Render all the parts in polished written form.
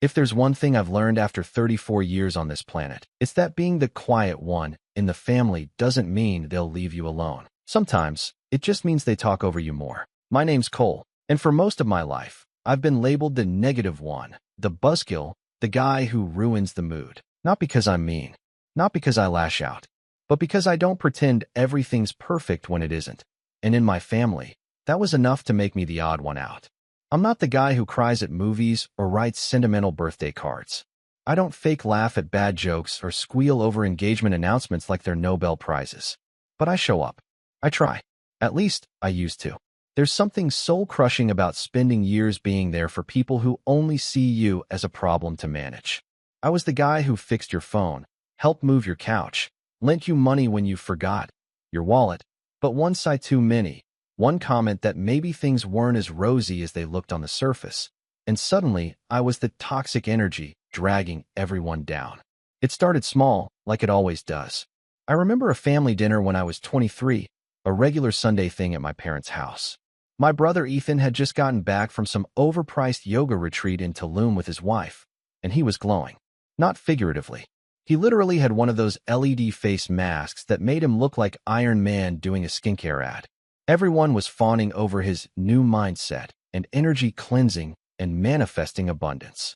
If there's one thing I've learned after 34 years on this planet, it's that being the quiet one in the family doesn't mean they'll leave you alone. Sometimes, it just means they talk over you more. My name's Cole, and for most of my life, I've been labeled the negative one, the buzzkill, the guy who ruins the mood. Not because I'm mean, not because I lash out, but because I don't pretend everything's perfect when it isn't. And in my family, that was enough to make me the odd one out. I'm not the guy who cries at movies or writes sentimental birthday cards. I don't fake laugh at bad jokes or squeal over engagement announcements like they're Nobel Prizes. But I show up. I try. At least, I used to. There's something soul-crushing about spending years being there for people who only see you as a problem to manage. I was the guy who fixed your phone, helped move your couch, lent you money when you forgot your wallet, but one sigh too many, one comment that maybe things weren't as rosy as they looked on the surface, and suddenly I was the toxic energy dragging everyone down. It started small, like it always does. I remember a family dinner when I was 23, a regular Sunday thing at my parents' house. My brother Ethan had just gotten back from some overpriced yoga retreat in Tulum with his wife, and he was glowing. Not figuratively. He literally had one of those LED face masks that made him look like Iron Man doing a skincare ad. Everyone was fawning over his new mindset and energy cleansing and manifesting abundance.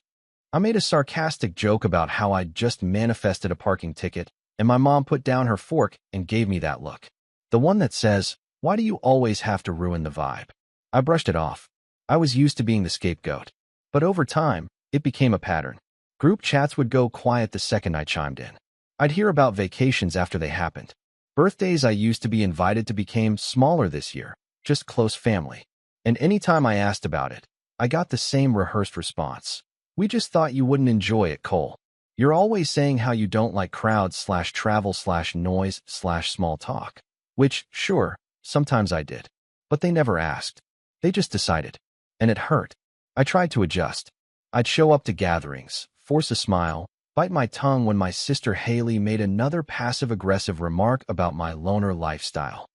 I made a sarcastic joke about how I'd just manifested a parking ticket, and my mom put down her fork and gave me that look. The one that says, "Why do you always have to ruin the vibe?" I brushed it off. I was used to being the scapegoat. But over time, it became a pattern. Group chats would go quiet the second I chimed in. I'd hear about vacations after they happened. Birthdays I used to be invited to became smaller this year, just close family. And anytime I asked about it, I got the same rehearsed response. "We just thought you wouldn't enjoy it, Cole. You're always saying how you don't like crowds/travel/noise/small talk." Which, sure, sometimes I did. But they never asked. They just decided. And it hurt. I tried to adjust. I'd show up to gatherings, force a smile, bite my tongue when my sister Haley made another passive-aggressive remark about my loner lifestyle.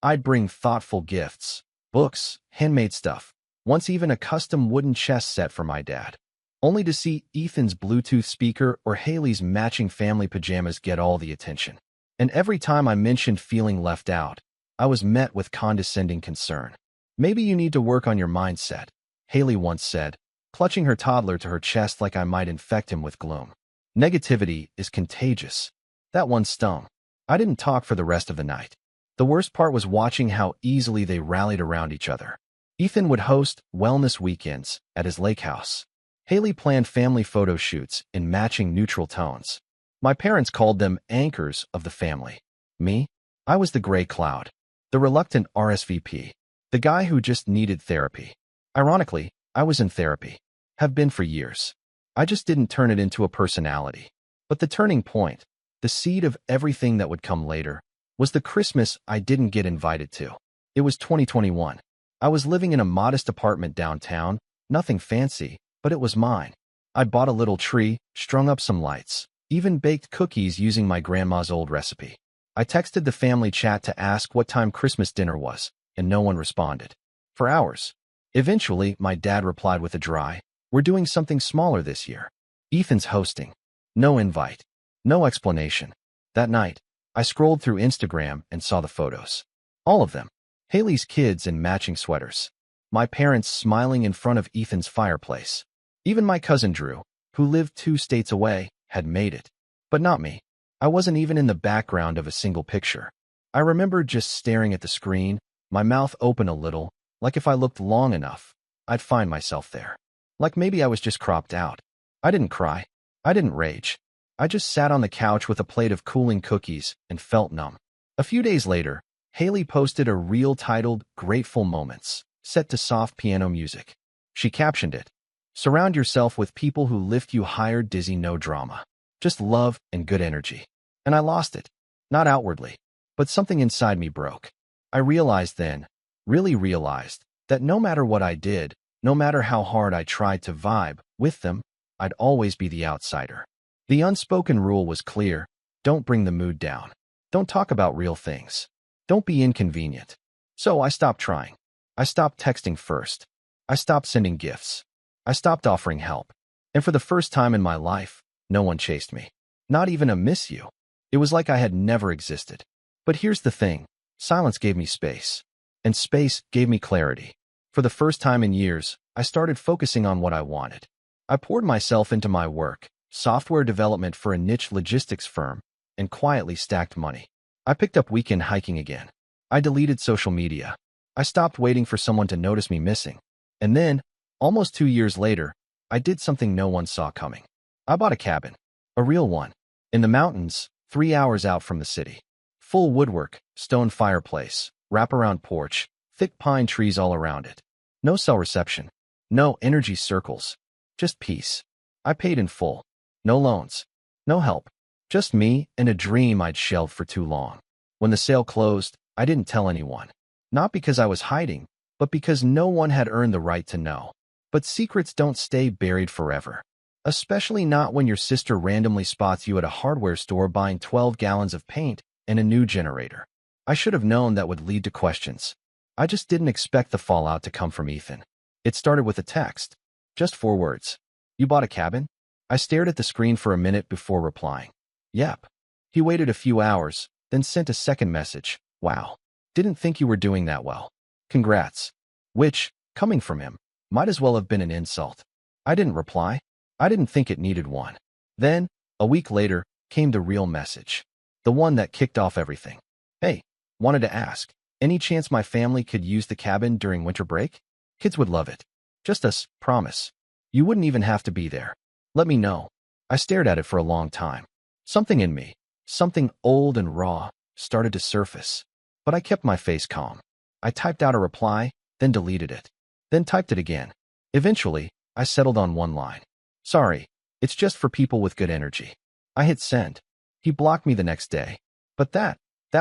I'd bring thoughtful gifts, books, handmade stuff, once even a custom wooden chess set for my dad, only to see Ethan's Bluetooth speaker or Haley's matching family pajamas get all the attention. And every time I mentioned feeling left out, I was met with condescending concern. "Maybe you need to work on your mindset," Haley once said, clutching her toddler to her chest like I might infect him with gloom. Negativity is contagious. That one stung. I didn't talk for the rest of the night. The worst part was watching how easily they rallied around each other. Ethan would host wellness weekends at his lake house. Haley planned family photo shoots in matching neutral tones. My parents called them anchors of the family. Me? I was the gray cloud, the reluctant RSVP, the guy who just needed therapy. Ironically, I was in therapy, have been for years. I just didn't turn it into a personality. But the turning point, the seed of everything that would come later, was the Christmas I didn't get invited to. It was 2021. I was living in a modest apartment downtown, nothing fancy, but it was mine. I'd bought a little tree, strung up some lights, even baked cookies using my grandma's old recipe. I texted the family chat to ask what time Christmas dinner was, and no one responded. For hours. Eventually, my dad replied with a dry, "We're doing something smaller this year. Ethan's hosting." No invite. No explanation. That night, I scrolled through Instagram and saw the photos. All of them. Haley's kids in matching sweaters. My parents smiling in front of Ethan's fireplace. Even my cousin Drew, who lived 2 states away, had made it. But not me. I wasn't even in the background of a single picture. I remember just staring at the screen, my mouth open a little, like if I looked long enough, I'd find myself there. Like maybe I was just cropped out. I didn't cry. I didn't rage. I just sat on the couch with a plate of cooling cookies and felt numb. A few days later, Haley posted a reel titled "Grateful Moments," set to soft piano music. She captioned it, "Surround yourself with people who lift you higher, dizzy, no drama. Just love and good energy." And I lost it. Not outwardly, but something inside me broke. I realized then, really realized, that no matter what I did, no matter how hard I tried to vibe with them, I'd always be the outsider. The unspoken rule was clear: don't bring the mood down. Don't talk about real things. Don't be inconvenient. So I stopped trying. I stopped texting first. I stopped sending gifts. I stopped offering help. And for the first time in my life, no one chased me. Not even a miss you. It was like I had never existed. But here's the thing. Silence gave me space. And space gave me clarity. For the first time in years, I started focusing on what I wanted. I poured myself into my work, software development for a niche logistics firm, and quietly stacked money. I picked up weekend hiking again. I deleted social media. I stopped waiting for someone to notice me missing. And then, almost 2 years later, I did something no one saw coming. I bought a cabin. A real one. In the mountains, 3 hours out from the city. Full woodwork, stone fireplace, wraparound porch, thick pine trees all around it. No cell reception. No energy circles. Just peace. I paid in full. No loans. No help. Just me and a dream I'd shelved for too long. When the sale closed, I didn't tell anyone. Not because I was hiding, but because no one had earned the right to know. But secrets don't stay buried forever. Especially not when your sister randomly spots you at a hardware store buying 12 gallons of paint and a new generator. I should have known that would lead to questions. I just didn't expect the fallout to come from Ethan. It started with a text. Just 4 words. You bought a cabin? I stared at the screen for a minute before replying. Yep. He waited a few hours, then sent a second message. Wow. Didn't think you were doing that well. Congrats. Which, coming from him, might as well have been an insult. I didn't reply. I didn't think it needed one. Then, a week later, came the real message. The one that kicked off everything. Hey, wanted to ask, any chance my family could use the cabin during winter break? Kids would love it. Just us, promise. You wouldn't even have to be there. Let me know. I stared at it for a long time. Something in me, something old and raw, started to surface. But I kept my face calm. I typed out a reply, then deleted it. Then typed it again. Eventually, I settled on one line. Sorry, it's just for people with good energy. I hit send. He blocked me the next day. But that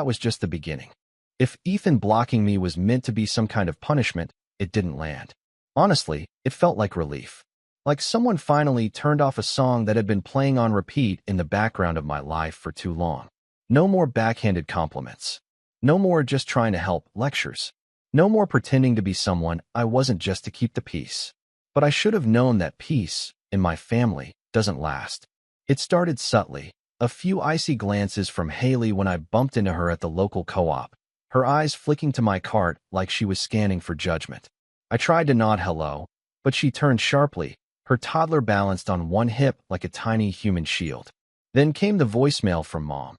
was just the beginning. If Ethan blocking me was meant to be some kind of punishment, it didn't land. Honestly, it felt like relief. Like someone finally turned off a song that had been playing on repeat in the background of my life for too long. No more backhanded compliments. No more just trying to help lectures. No more pretending to be someone I wasn't just to keep the peace. But I should have known that peace, in my family, doesn't last. It started subtly. A few icy glances from Haley when I bumped into her at the local co-op. Her eyes flicking to my cart like she was scanning for judgment. I tried to nod hello, but she turned sharply, her toddler balanced on one hip like a tiny human shield. Then came the voicemail from Mom.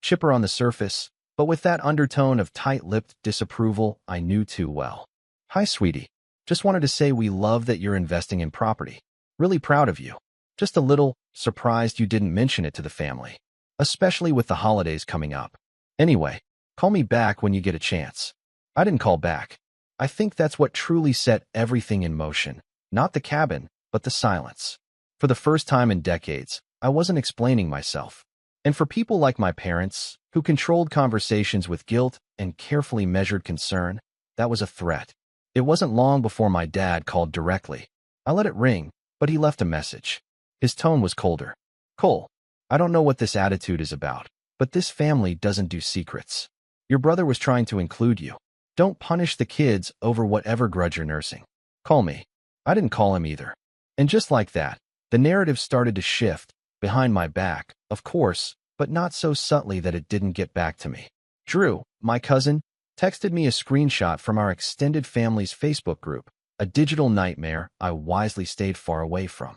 Chipper on the surface, but with that undertone of tight-lipped disapproval I knew too well. Hi, sweetie. Just wanted to say we love that you're investing in property. Really proud of you. Just a little surprised you didn't mention it to the family, especially with the holidays coming up. Anyway, call me back when you get a chance. I didn't call back. I think that's what truly set everything in motion. Not the cabin, but the silence. For the first time in decades, I wasn't explaining myself. And for people like my parents, who controlled conversations with guilt and carefully measured concern, that was a threat. It wasn't long before my dad called directly. I let it ring, but he left a message. His tone was colder. Cole, I don't know what this attitude is about, but this family doesn't do secrets. Your brother was trying to include you. Don't punish the kids over whatever grudge you're nursing. Call me. I didn't call him either. And just like that, the narrative started to shift, behind my back, of course, but not so subtly that it didn't get back to me. Drew, my cousin, texted me a screenshot from our extended family's Facebook group, a digital nightmare I wisely stayed far away from.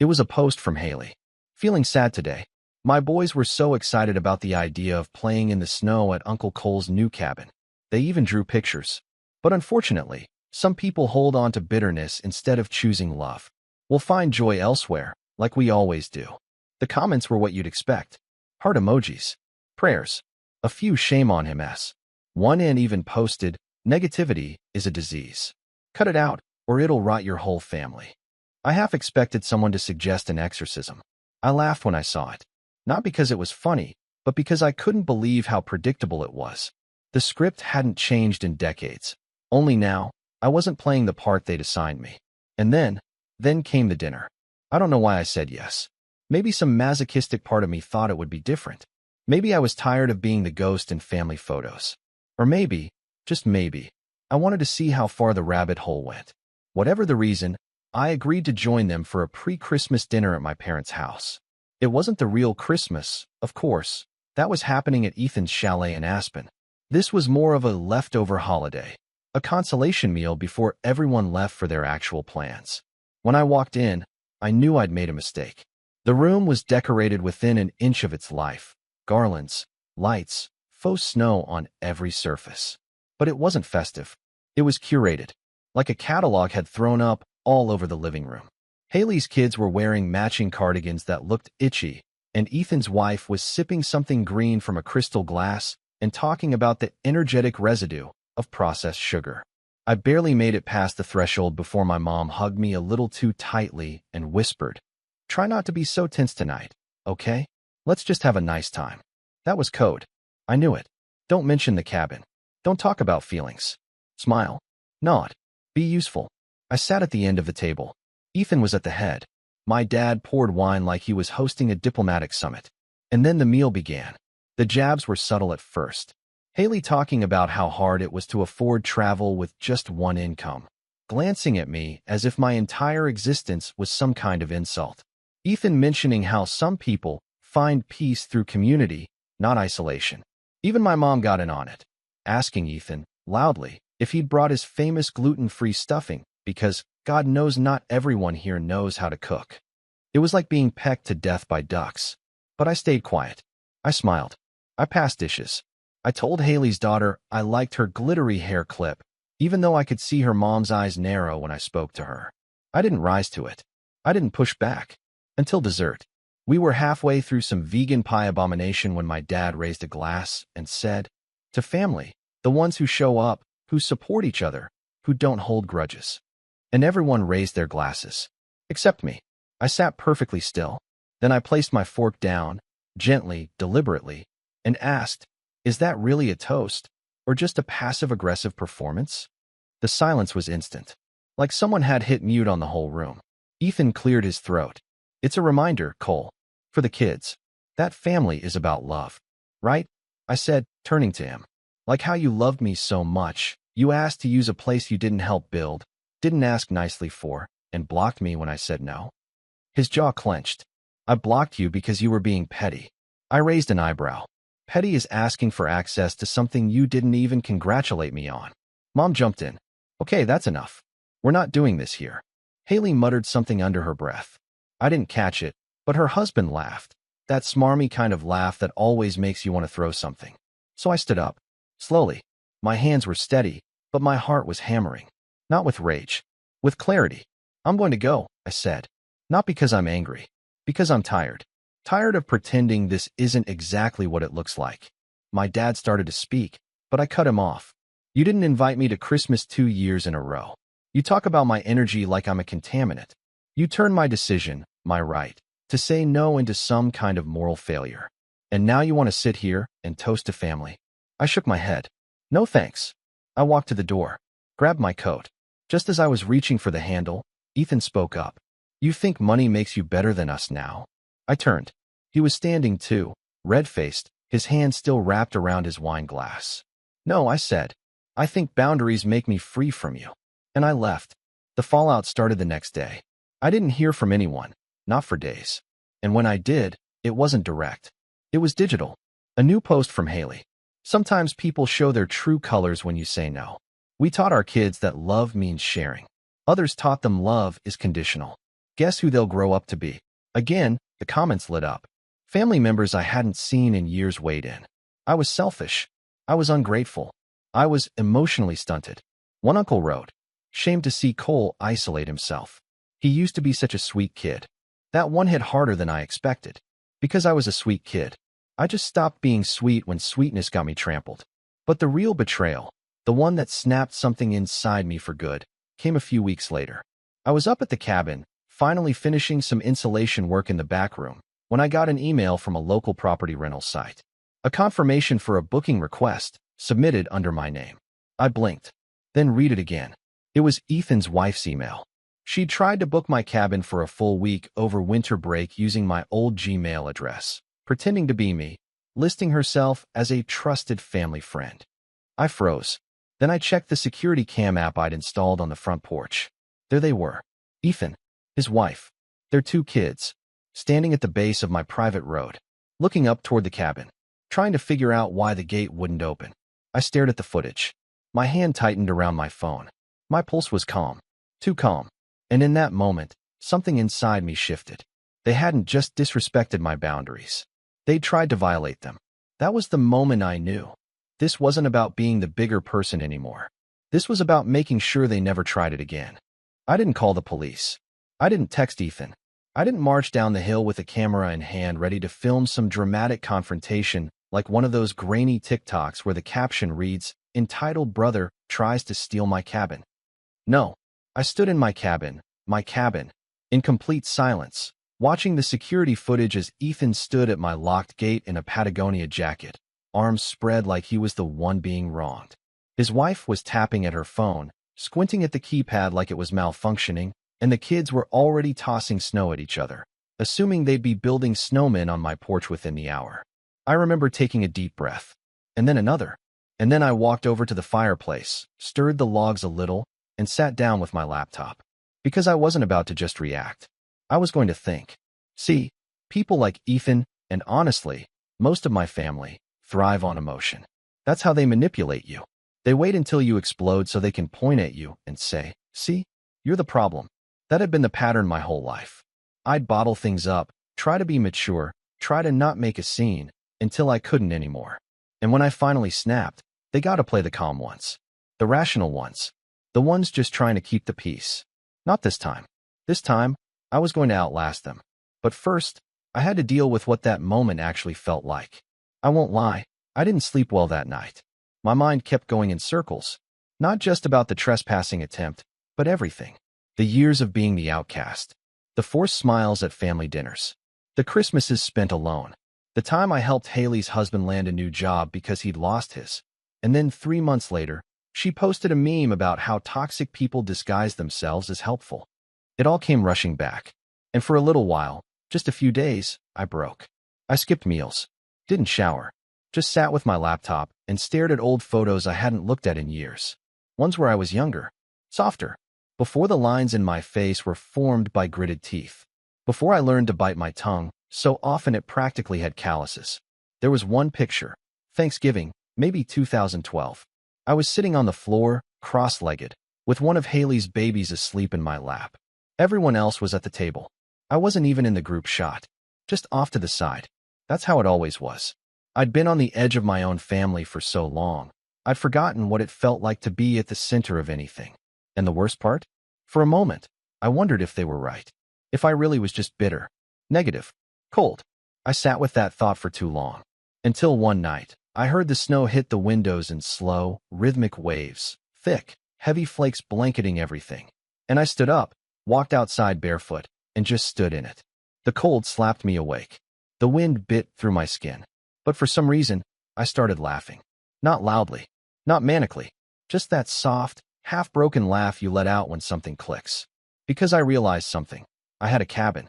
It was a post from Haley. Feeling sad today. My boys were so excited about the idea of playing in the snow at Uncle Cole's new cabin. They even drew pictures. But unfortunately, some people hold on to bitterness instead of choosing love. We'll find joy elsewhere, like we always do. The comments were what you'd expect. Heart emojis. Prayers. A few shame on him s. One in even posted, negativity is a disease. Cut it out, or it'll rot your whole family. I half expected someone to suggest an exorcism. I laughed when I saw it. Not because it was funny, but because I couldn't believe how predictable it was. The script hadn't changed in decades. Only now, I wasn't playing the part they'd assigned me. And then came the dinner. I don't know why I said yes. Maybe some masochistic part of me thought it would be different. Maybe I was tired of being the ghost in family photos. Or maybe, just maybe, I wanted to see how far the rabbit hole went. Whatever the reason, I agreed to join them for a pre-Christmas dinner at my parents' house. It wasn't the real Christmas, of course. That was happening at Ethan's chalet in Aspen. This was more of a leftover holiday, a consolation meal before everyone left for their actual plans. When I walked in, I knew I'd made a mistake. The room was decorated within an inch of its life. Garlands, lights, faux snow on every surface. But it wasn't festive. It was curated, like a catalog had thrown up all over the living room. Haley's kids were wearing matching cardigans that looked itchy, and Ethan's wife was sipping something green from a crystal glass and talking about the energetic residue of processed sugar. I barely made it past the threshold before my mom hugged me a little too tightly and whispered, "Try not to be so tense tonight, okay? Let's just have a nice time." That was code. I knew it. Don't mention the cabin. Don't talk about feelings. Smile. Nod. Be useful. I sat at the end of the table. Ethan was at the head. My dad poured wine like he was hosting a diplomatic summit. And then the meal began. The jabs were subtle at first. Haley talking about how hard it was to afford travel with just one income, glancing at me as if my entire existence was some kind of insult. Ethan mentioning how some people find peace through community, not isolation. Even my mom got in on it, asking Ethan, loudly, if he'd brought his famous gluten-free stuffing, because God knows not everyone here knows how to cook. It was like being pecked to death by ducks. But I stayed quiet. I smiled. I passed dishes. I told Haley's daughter I liked her glittery hair clip, even though I could see her mom's eyes narrow when I spoke to her. I didn't rise to it. I didn't push back. Until dessert. We were halfway through some vegan pie abomination when my dad raised a glass and said, "To family, the ones who show up, who support each other, who don't hold grudges." And everyone raised their glasses. Except me. I sat perfectly still. Then I placed my fork down, gently, deliberately, and asked, "Is that really a toast, or just a passive-aggressive performance?" The silence was instant. Like someone had hit mute on the whole room. Ethan cleared his throat. "It's a reminder, Cole. For the kids. That family is about love. Right?" I said, turning to him. "Like how you loved me so much, you asked to use a place you didn't help build, didn't ask nicely for, and blocked me when I said no." His jaw clenched. "I blocked you because you were being petty." I raised an eyebrow. "Petty is asking for access to something you didn't even congratulate me on." Mom jumped in. "Okay, that's enough. We're not doing this here." Haley muttered something under her breath. I didn't catch it, but her husband laughed. That smarmy kind of laugh that always makes you want to throw something. So I stood up. Slowly. My hands were steady, but my heart was hammering. Not with rage. With clarity. "I'm going to go," I said. "Not because I'm angry. Because I'm tired. Tired of pretending this isn't exactly what it looks like." My dad started to speak, but I cut him off. "You didn't invite me to Christmas 2 years in a row. You talk about my energy like I'm a contaminant. You turn my decision, my right, to say no into some kind of moral failure. And now you want to sit here and toast a family." I shook my head. "No thanks." I walked to the door, grabbed my coat. Just as I was reaching for the handle, Ethan spoke up. "You think money makes you better than us now?" I turned. He was standing too, red-faced, his hand still wrapped around his wine glass. "No," I said. "I think boundaries make me free from you." And I left. The fallout started the next day. I didn't hear from anyone, not for days. And when I did, it wasn't direct. It was digital. A new post from Haley. "Sometimes people show their true colors when you say no. We taught our kids that love means sharing. Others taught them love is conditional. Guess who they'll grow up to be?" Again, the comments lit up. Family members I hadn't seen in years weighed in. I was selfish. I was ungrateful. I was emotionally stunted. One uncle wrote, "Shame to see Cole isolate himself. He used to be such a sweet kid." That one hit harder than I expected. Because I was a sweet kid. I just stopped being sweet when sweetness got me trampled. But the real betrayal, the one that snapped something inside me for good, came a few weeks later. I was up at the cabin, finally finishing some insulation work in the back room, when I got an email from a local property rental site. A confirmation for a booking request, submitted under my name. I blinked. Then read it again. It was Ethan's wife's email. She'd tried to book my cabin for a full week over winter break using my old Gmail address, pretending to be me, listing herself as a trusted family friend. I froze. Then I checked the security cam app I'd installed on the front porch. There they were. Ethan, his wife, their 2 kids, standing at the base of my private road, looking up toward the cabin, trying to figure out why the gate wouldn't open. I stared at the footage. My hand tightened around my phone. My pulse was calm, too calm. And in that moment, something inside me shifted. They hadn't just disrespected my boundaries. They'd tried to violate them. That was the moment I knew. This wasn't about being the bigger person anymore. This was about making sure they never tried it again. I didn't call the police. I didn't text Ethan. I didn't march down the hill with a camera in hand ready to film some dramatic confrontation like one of those grainy TikToks where the caption reads, "Entitled brother tries to steal my cabin." No, I stood in my cabin, in complete silence, watching the security footage as Ethan stood at my locked gate in a Patagonia jacket, arms spread like he was the one being wronged. His wife was tapping at her phone, squinting at the keypad like it was malfunctioning, and the kids were already tossing snow at each other, assuming they'd be building snowmen on my porch within the hour. I remember taking a deep breath, and then another, and then I walked over to the fireplace, stirred the logs a little, and sat down with my laptop. Because I wasn't about to just react. I was going to think. See, people like Ethan, and honestly, most of my family, thrive on emotion. That's how they manipulate you. They wait until you explode so they can point at you and say, "See, you're the problem." That had been the pattern my whole life. I'd bottle things up, try to be mature, try to not make a scene, until I couldn't anymore. And when I finally snapped, they got to play the calm ones. The rational ones. The ones just trying to keep the peace. Not this time. This time, I was going to outlast them. But first, I had to deal with what that moment actually felt like. I won't lie, I didn't sleep well that night. My mind kept going in circles. Not just about the trespassing attempt, but everything. The years of being the outcast. The forced smiles at family dinners. The Christmases spent alone. The time I helped Haley's husband land a new job because he'd lost his. And then 3 months later, she posted a meme about how toxic people disguise themselves as helpful. It all came rushing back. And for a little while, just a few days, I broke. I skipped meals. Didn't shower. Just sat with my laptop and stared at old photos I hadn't looked at in years. Ones where I was younger. Softer. Before the lines in my face were formed by gritted teeth. Before I learned to bite my tongue, so often it practically had calluses. There was one picture. Thanksgiving, maybe 2012. I was sitting on the floor, cross-legged, with one of Haley's babies asleep in my lap. Everyone else was at the table. I wasn't even in the group shot. Just off to the side. That's how it always was. I'd been on the edge of my own family for so long, I'd forgotten what it felt like to be at the center of anything. And the worst part? For a moment, I wondered if they were right. If I really was just bitter, negative, cold. I sat with that thought for too long. Until one night, I heard the snow hit the windows in slow, rhythmic waves, thick, heavy flakes blanketing everything. And I stood up, walked outside barefoot, and just stood in it. The cold slapped me awake. The wind bit through my skin. But for some reason, I started laughing. Not loudly, not manically, just that soft, half-broken laugh you let out when something clicks. Because I realized something. I had a cabin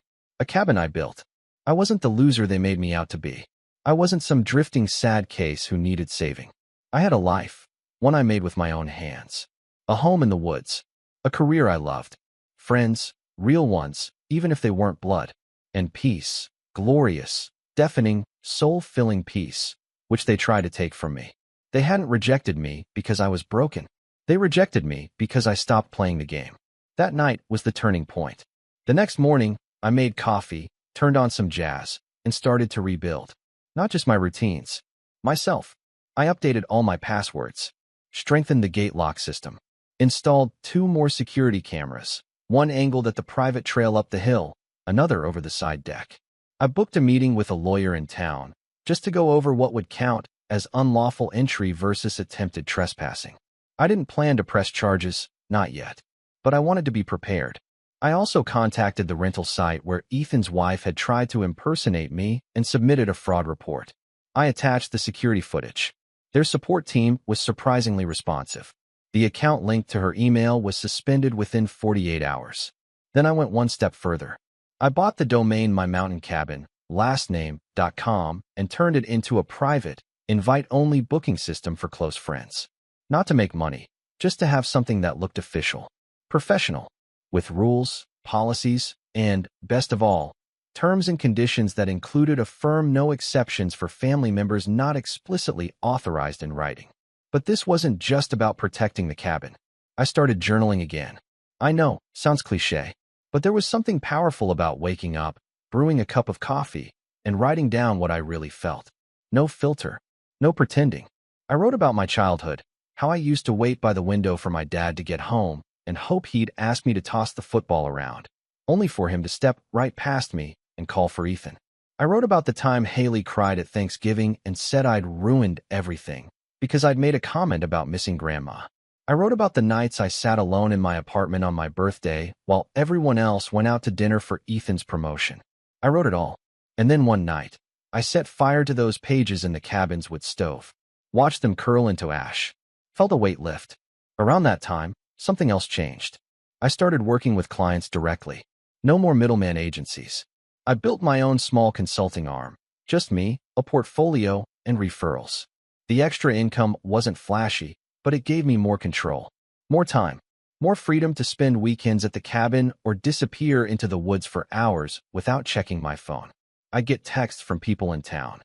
I built. I wasn't the loser they made me out to be. I wasn't some drifting sad case who needed saving. I had a life, one I made with my own hands. A home in the woods. A career I loved. Friends, real ones, even if they weren't blood. And peace, glorious, deafening, soul-filling peace, which they tried to take from me. They hadn't rejected me because I was broken. They rejected me because I stopped playing the game. That night was the turning point. The next morning, I made coffee, turned on some jazz, and started to rebuild. Not just my routines. Myself. I updated all my passwords. Strengthened the gate lock system. Installed 2 more security cameras. One angled at the private trail up the hill, another over the side deck. I booked a meeting with a lawyer in town, just to go over what would count as unlawful entry versus attempted trespassing. I didn't plan to press charges, not yet. But I wanted to be prepared. I also contacted the rental site where Ethan's wife had tried to impersonate me and submitted a fraud report. I attached the security footage. Their support team was surprisingly responsive. The account linked to her email was suspended within 48 hours. Then I went one step further. I bought the domain mymountaincabin.com and turned it into a private, invite-only booking system for close friends. Not to make money, just to have something that looked official, professional, with rules, policies, and, best of all, terms and conditions that included a firm no exceptions for family members not explicitly authorized in writing. But this wasn't just about protecting the cabin. I started journaling again. I know, sounds cliché, but there was something powerful about waking up, brewing a cup of coffee, and writing down what I really felt. No filter, no pretending. I wrote about my childhood, how I used to wait by the window for my dad to get home and hope he'd ask me to toss the football around, only for him to step right past me and call for Ethan. I wrote about the time Haley cried at Thanksgiving and said I'd ruined everything because I'd made a comment about missing Grandma. I wrote about the nights I sat alone in my apartment on my birthday while everyone else went out to dinner for Ethan's promotion. I wrote it all. And then one night, I set fire to those pages in the cabin's wood stove, watched them curl into ash, felt a weight lift. Around that time, something else changed. I started working with clients directly. No more middleman agencies. I built my own small consulting arm. Just me, a portfolio, and referrals. The extra income wasn't flashy, but it gave me more control, more time, more freedom to spend weekends at the cabin or disappear into the woods for hours without checking my phone. I'd get texts from people in town.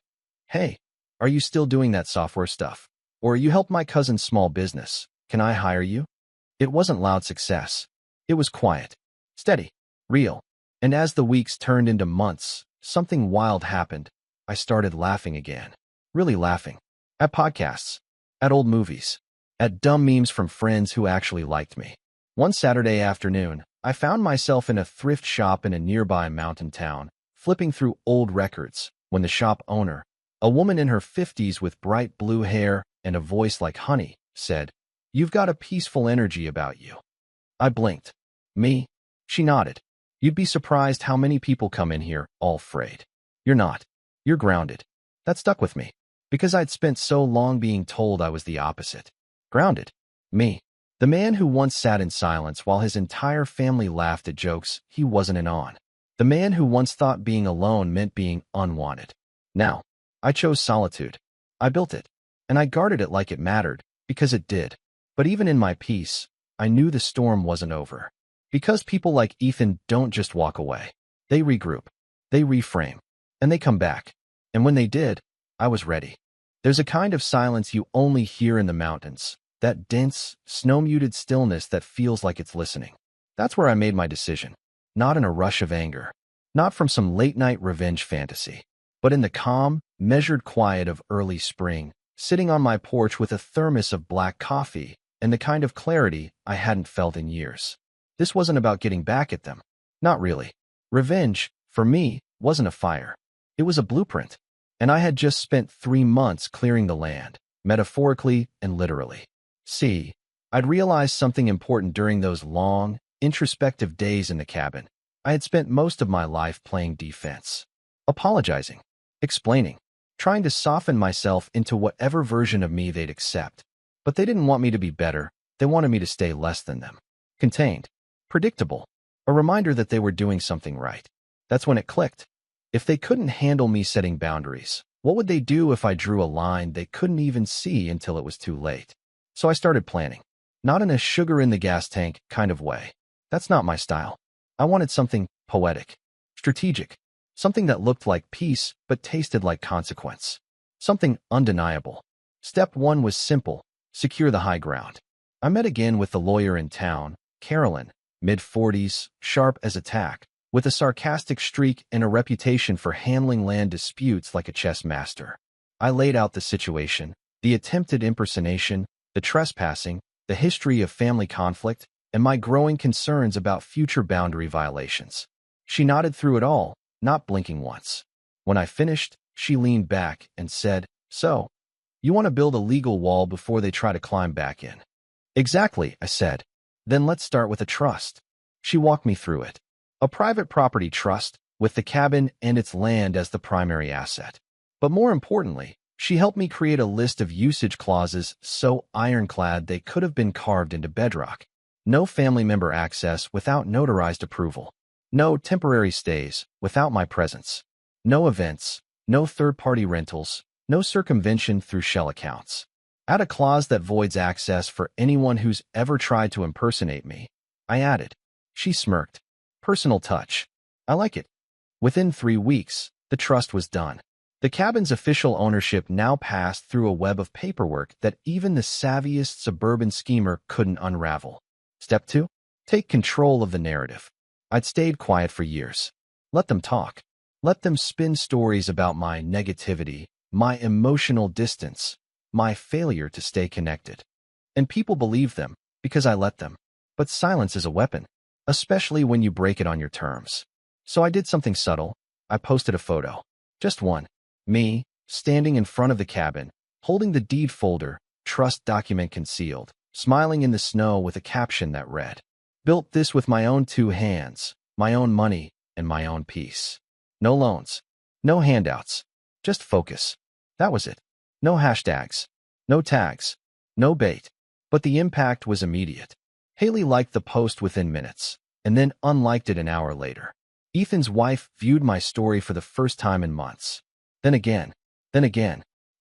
Hey, are you still doing that software stuff? Or you helped my cousin's small business. Can I hire you? It wasn't loud success. It was quiet, steady, real. And as the weeks turned into months, something wild happened. I started laughing again. Really laughing. At podcasts. At old movies. At dumb memes from friends who actually liked me. One Saturday afternoon, I found myself in a thrift shop in a nearby mountain town, flipping through old records, when the shop owner, a woman in her 50s with bright blue hair and a voice like honey, said, "You've got a peaceful energy about you." I blinked. Me? She nodded. "You'd be surprised how many people come in here, all frayed. You're not. You're grounded." That stuck with me, because I'd spent so long being told I was the opposite. Grounded. Me. The man who once sat in silence while his entire family laughed at jokes he wasn't in on. The man who once thought being alone meant being unwanted. Now, I chose solitude. I built it, and I guarded it like it mattered, because it did. But even in my peace, I knew the storm wasn't over. Because people like Ethan don't just walk away. They regroup, they reframe, and they come back. And when they did, I was ready. There's a kind of silence you only hear in the mountains, that dense, snow-muted stillness that feels like it's listening. That's where I made my decision. Not in a rush of anger, not from some late-night revenge fantasy, but in the calm, measured quiet of early spring, sitting on my porch with a thermos of black coffee and the kind of clarity I hadn't felt in years. This wasn't about getting back at them. Not really. Revenge, for me, wasn't a fire. It was a blueprint. And I had just spent 3 months clearing the land, metaphorically and literally. See, I'd realized something important during those long, introspective days in the cabin. I had spent most of my life playing defense. Apologizing. Explaining. Trying to soften myself into whatever version of me they'd accept. But they didn't want me to be better. They wanted me to stay less than them. Contained. Predictable. A reminder that they were doing something right. That's when it clicked. If they couldn't handle me setting boundaries, what would they do if I drew a line they couldn't even see until it was too late? So I started planning. Not in a sugar in the gas tank kind of way. That's not my style. I wanted something poetic, strategic, something that looked like peace but tasted like consequence. Something undeniable. Step 1 was simple: secure the high ground. I met again with the lawyer in town, Carolyn, mid-40s, sharp as a tack, with a sarcastic streak and a reputation for handling land disputes like a chess master. I laid out the situation, the attempted impersonation, the trespassing, the history of family conflict, and my growing concerns about future boundary violations. She nodded through it all, not blinking once. When I finished, she leaned back and said, "So, you want to build a legal wall before they try to climb back in?" "Exactly," I said. "Then let's start with a trust." She walked me through it. A private property trust, with the cabin and its land as the primary asset. But more importantly, she helped me create a list of usage clauses so ironclad they could have been carved into bedrock. No family member access without notarized approval. No temporary stays without my presence. No events, no third-party rentals, no circumvention through shell accounts. Add a clause that voids access for anyone who's ever tried to impersonate me. I added. She smirked. Personal touch. I like it. Within 3 weeks, the trust was done. The cabin's official ownership now passed through a web of paperwork that even the savviest suburban schemer couldn't unravel. Step 2. Take control of the narrative. I'd stayed quiet for years. Let them talk. Let them spin stories about my negativity, my emotional distance, my failure to stay connected. And people believed them because I let them. But silence is a weapon, especially when you break it on your terms. So I did something subtle. I posted a photo. Just one. Me, standing in front of the cabin, holding the deed folder, trust document concealed, smiling in the snow with a caption that read, "Built this with my own 2 hands, my own money, and my own peace." No loans. No handouts. Just focus. That was it. No hashtags. No tags. No bait. But the impact was immediate. Haley liked the post within minutes, and then unliked it an hour later. Ethan's wife viewed my story for the first time in months. Then again.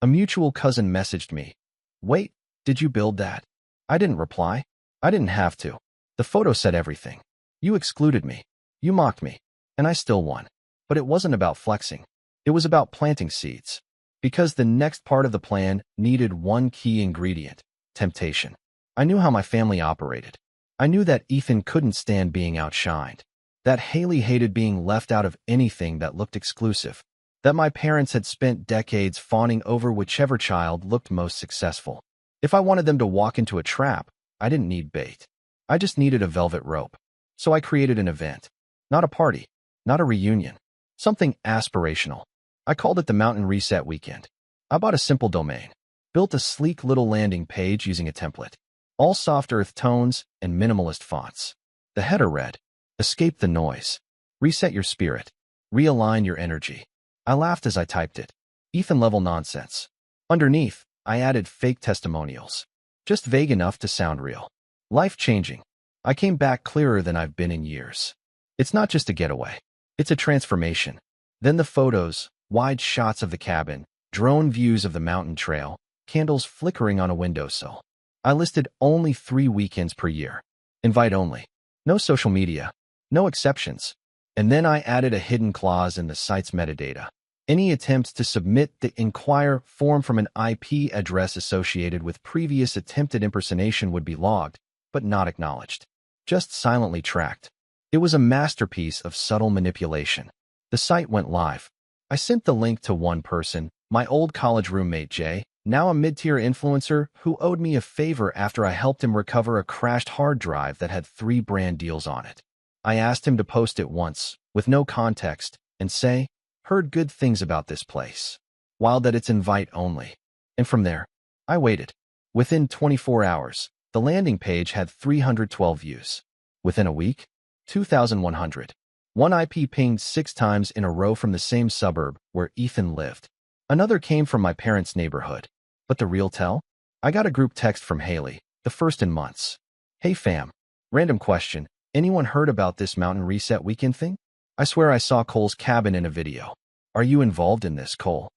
A mutual cousin messaged me. "Wait, did you build that?" I didn't reply. I didn't have to. The photo said everything. You excluded me. You mocked me. And I still won. But it wasn't about flexing. It was about planting seeds. Because the next part of the plan needed one key ingredient: temptation. I knew how my family operated. I knew that Ethan couldn't stand being outshined. That Haley hated being left out of anything that looked exclusive. That my parents had spent decades fawning over whichever child looked most successful. If I wanted them to walk into a trap, I didn't need bait. I just needed a velvet rope. So I created an event. Not a party. Not a reunion. Something aspirational. I called it the Mountain Reset Weekend. I bought a simple domain. Built a sleek little landing page using a template. All soft earth tones and minimalist fonts. The header read, "Escape the noise. Reset your spirit. Realign your energy." I laughed as I typed it. Ethan-level nonsense. Underneath, I added fake testimonials. Just vague enough to sound real. Life-changing. I came back clearer than I've been in years. It's not just a getaway. It's a transformation. Then the photos, wide shots of the cabin, drone views of the mountain trail, candles flickering on a windowsill. I listed only 3 weekends per year. Invite only. No social media. No exceptions. And then I added a hidden clause in the site's metadata. Any attempts to submit the inquire form from an IP address associated with previous attempted impersonation would be logged, but not acknowledged. Just silently tracked. It was a masterpiece of subtle manipulation. The site went live. I sent the link to one person, my old college roommate Jay, now a mid-tier influencer who owed me a favor after I helped him recover a crashed hard drive that had 3 brand deals on it. I asked him to post it once, with no context, and say, "Heard good things about this place. While that it's invite only." And from there, I waited. Within 24 hours, the landing page had 312 views. Within a week, 2,100. One IP pinged 6 times in a row from the same suburb where Ethan lived. Another came from my parents' neighborhood. But the real tell? I got a group text from Haley, the first in months. "Hey fam. Random question. Anyone heard about this Mountain Reset Weekend thing? I swear I saw Cole's cabin in a video. Are you involved in this, Cole?"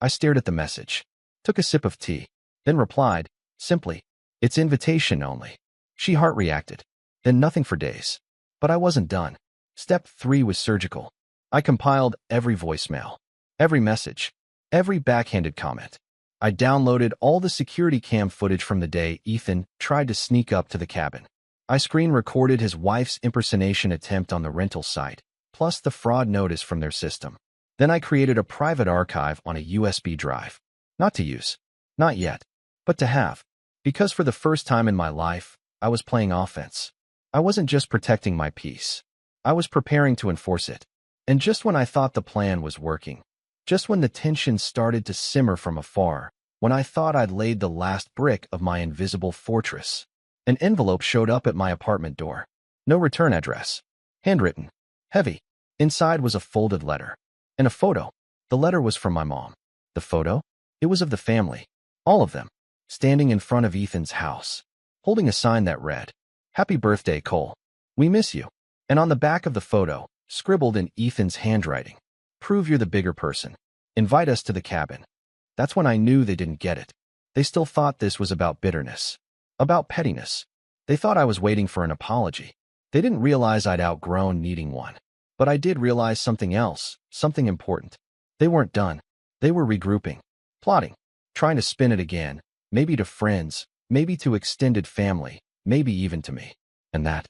I stared at the message, took a sip of tea, then replied, simply, "It's invitation only." She heart reacted. Then nothing for days. But I wasn't done. Step 3 was surgical. I compiled every voicemail, every message, every backhanded comment. I downloaded all the security cam footage from the day Ethan tried to sneak up to the cabin. I screen recorded his wife's impersonation attempt on the rental site, plus the fraud notice from their system. Then I created a private archive on a USB drive. Not to use. Not yet. But to have. Because for the first time in my life, I was playing offense. I wasn't just protecting my peace. I was preparing to enforce it. And just when I thought the plan was working, just when the tension started to simmer from afar, when I thought I'd laid the last brick of my invisible fortress, an envelope showed up at my apartment door. No return address. Handwritten. Heavy. Inside was a folded letter. And a photo. The letter was from my mom. The photo? It was of the family. All of them. Standing in front of Ethan's house. Holding a sign that read, "Happy birthday, Cole. We miss you." And on the back of the photo, scribbled in Ethan's handwriting, "Prove you're the bigger person. Invite us to the cabin." That's when I knew they didn't get it. They still thought this was about bitterness. About pettiness. They thought I was waiting for an apology. They didn't realize I'd outgrown needing one. But I did realize something else, something important. They weren't done. They were regrouping, plotting, trying to spin it again, maybe to friends, maybe to extended family, maybe even to me. And that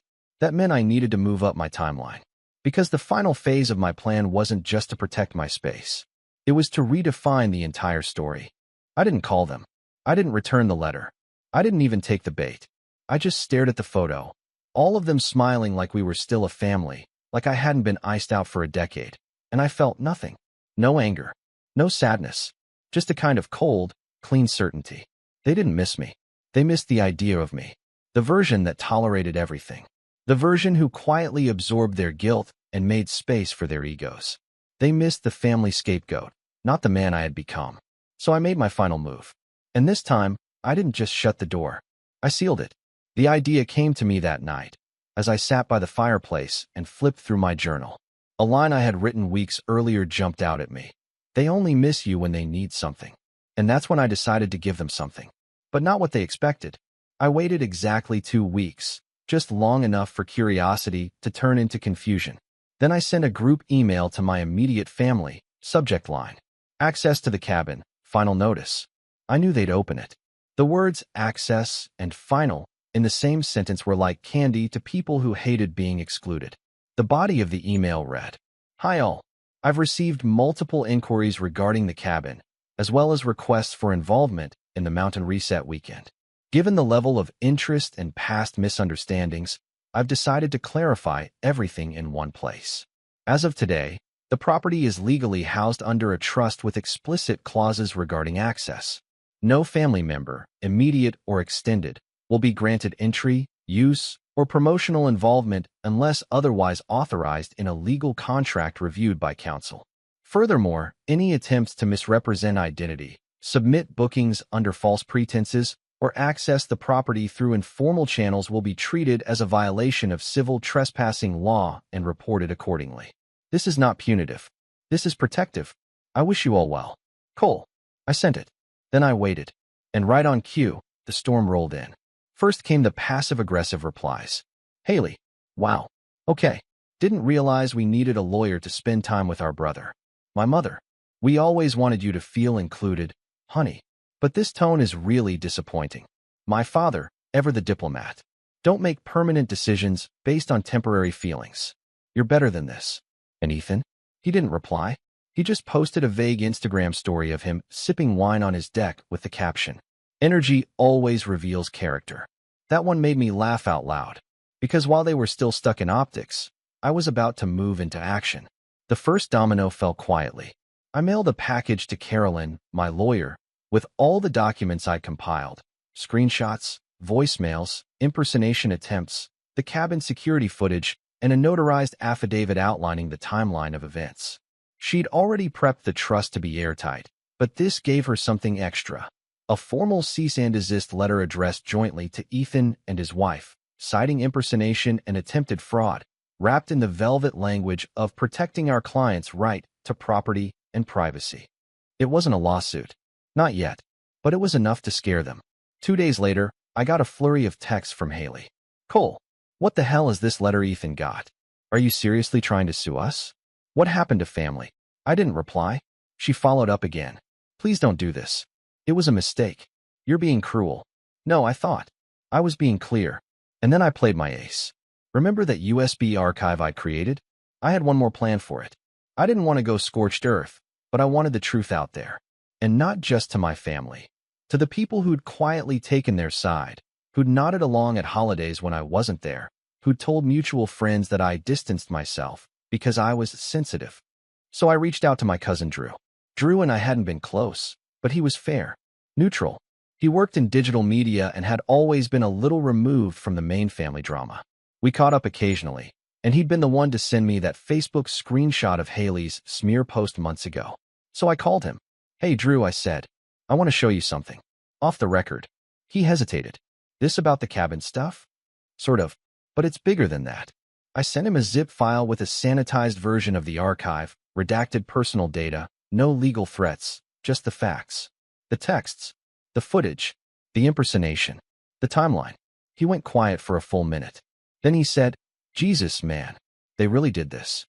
meant I needed to move up my timeline. Because the final phase of my plan wasn't just to protect my space. It was to redefine the entire story. I didn't call them. I didn't return the letter. I didn't even take the bait. I just stared at the photo, all of them smiling like we were still a family, like I hadn't been iced out for a decade. And I felt nothing. No anger. No sadness. Just a kind of cold, clean certainty. They didn't miss me. They missed the idea of me. The version that tolerated everything. The version who quietly absorbed their guilt and made space for their egos. They missed the family scapegoat, not the man I had become. So I made my final move. And this time, I didn't just shut the door. I sealed it. The idea came to me that night, as I sat by the fireplace and flipped through my journal. A line I had written weeks earlier jumped out at me. They only miss you when they need something. And that's when I decided to give them something. But not what they expected. I waited exactly 2 weeks, just long enough for curiosity to turn into confusion. Then I sent a group email to my immediate family, subject line, access to the cabin, final notice. I knew they'd open it. The words access and final in the same sentence were like candy to people who hated being excluded. The body of the email read, "Hi all. I've received multiple inquiries regarding the cabin, as well as requests for involvement in the Mountain Reset weekend. Given the level of interest and past misunderstandings, I've decided to clarify everything in one place. As of today, the property is legally housed under a trust with explicit clauses regarding access. No family member, immediate or extended, will be granted entry, use, or promotional involvement unless otherwise authorized in a legal contract reviewed by counsel. Furthermore, any attempts to misrepresent identity, submit bookings under false pretenses, or access the property through informal channels will be treated as a violation of civil trespassing law and reported accordingly. This is not punitive. This is protective. I wish you all well. Cole." I sent it. Then I waited. And right on cue, the storm rolled in. First came the passive-aggressive replies. "Haley, wow. Okay. Didn't realize we needed a lawyer to spend time with our brother. My mother. We always wanted you to feel included, honey. But this tone is really disappointing. My father, ever the diplomat. Don't make permanent decisions based on temporary feelings. You're better than this." And Ethan? He didn't reply. He just posted a vague Instagram story of him sipping wine on his deck with the caption, "Energy always reveals character." That one made me laugh out loud. Because while they were still stuck in optics, I was about to move into action. The first domino fell quietly. I mailed a package to Carolyn, my lawyer, with all the documents I'd compiled, screenshots, voicemails, impersonation attempts, the cabin security footage, and a notarized affidavit outlining the timeline of events. She'd already prepped the trust to be airtight, but this gave her something extra. A formal cease and desist letter addressed jointly to Ethan and his wife, citing impersonation and attempted fraud, wrapped in the velvet language of protecting our client's right to property and privacy. It wasn't a lawsuit. Not yet. But it was enough to scare them. 2 days later, I got a flurry of texts from Haley. "Cole, what the hell is this letter Ethan got? Are you seriously trying to sue us? What happened to family?" I didn't reply. She followed up again. "Please don't do this. It was a mistake. You're being cruel." "No, I thought. I was being clear." And then I played my ace. Remember that USB archive I'd created? I had one more plan for it. I didn't want to go scorched earth, but I wanted the truth out there. And not just to my family. To the people who'd quietly taken their side, who'd nodded along at holidays when I wasn't there, who'd told mutual friends that I distanced myself because I was sensitive. So I reached out to my cousin Drew. Drew and I hadn't been close, but he was fair, neutral. He worked in digital media and had always been a little removed from the main family drama. We caught up occasionally, and he'd been the one to send me that Facebook screenshot of Haley's smear post months ago. So I called him. "Hey Drew," I said, "I want to show you something. Off the record." He hesitated. "This about the cabin stuff?" "Sort of, but it's bigger than that." I sent him a zip file with a sanitized version of the archive, redacted personal data, no legal threats, just the facts. The texts, the footage, the impersonation, the timeline. He went quiet for a full minute. Then he said, Jesus, man. They really did this.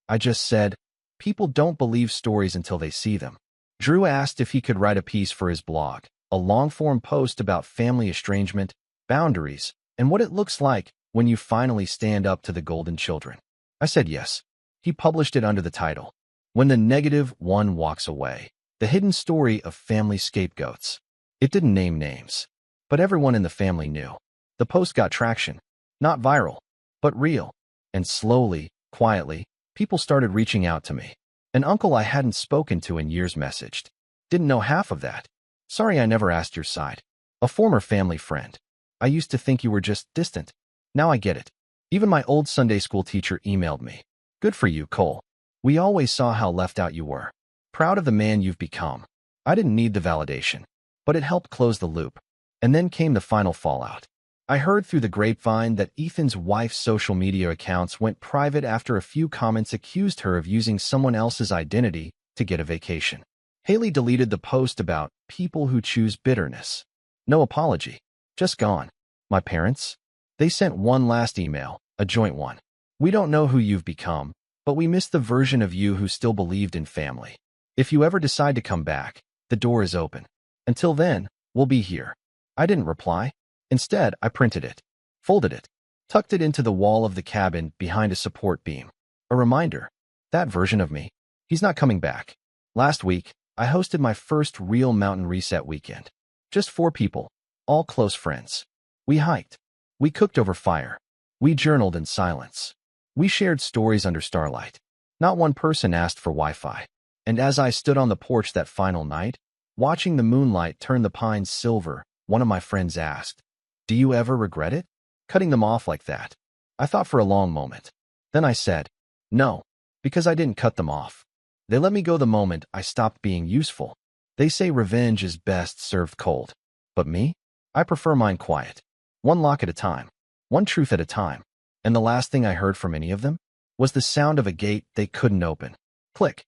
I just said, people don't believe stories until they see them. Drew asked if he could write a piece for his blog, a long-form post about family estrangement, boundaries, and what it looks like when you finally stand up to the golden children. I said yes. He published it under the title, When the Negative One Walks Away, the hidden story of family scapegoats. It didn't name names, but everyone in the family knew. The post got traction, not viral, but real. And slowly, quietly, people started reaching out to me. An uncle I hadn't spoken to in years messaged. Didn't know half of that. Sorry I never asked your side. A former family friend. I used to think you were just distant. Now I get it. Even my old Sunday school teacher emailed me. Good for you, Cole. We always saw how left out you were. Proud of the man you've become. I didn't need the validation, but it helped close the loop. And then came the final fallout. I heard through the grapevine that Ethan's wife's social media accounts went private after a few comments accused her of using someone else's identity to get a vacation. Haley deleted the post about people who choose bitterness. No apology. Just gone. My parents? They sent one last email, a joint one. We don't know who you've become, but we miss the version of you who still believed in family. If you ever decide to come back, the door is open. Until then, we'll be here. I didn't reply. Instead, I printed it, folded it, tucked it into the wall of the cabin behind a support beam. A reminder, that version of me, he's not coming back. Last week, I hosted my first real mountain reset weekend. Just 4 people, all close friends. We hiked. We cooked over fire. We journaled in silence. We shared stories under starlight. Not one person asked for Wi-Fi. And as I stood on the porch that final night, watching the moonlight turn the pines silver, one of my friends asked, "Do you ever regret it? Cutting them off like that?" I thought for a long moment. Then I said, "No, because I didn't cut them off. They let me go the moment I stopped being useful." They say revenge is best served cold. But me? I prefer mine quiet. One lock at a time. One truth at a time. And the last thing I heard from any of them was the sound of a gate they couldn't open. Click.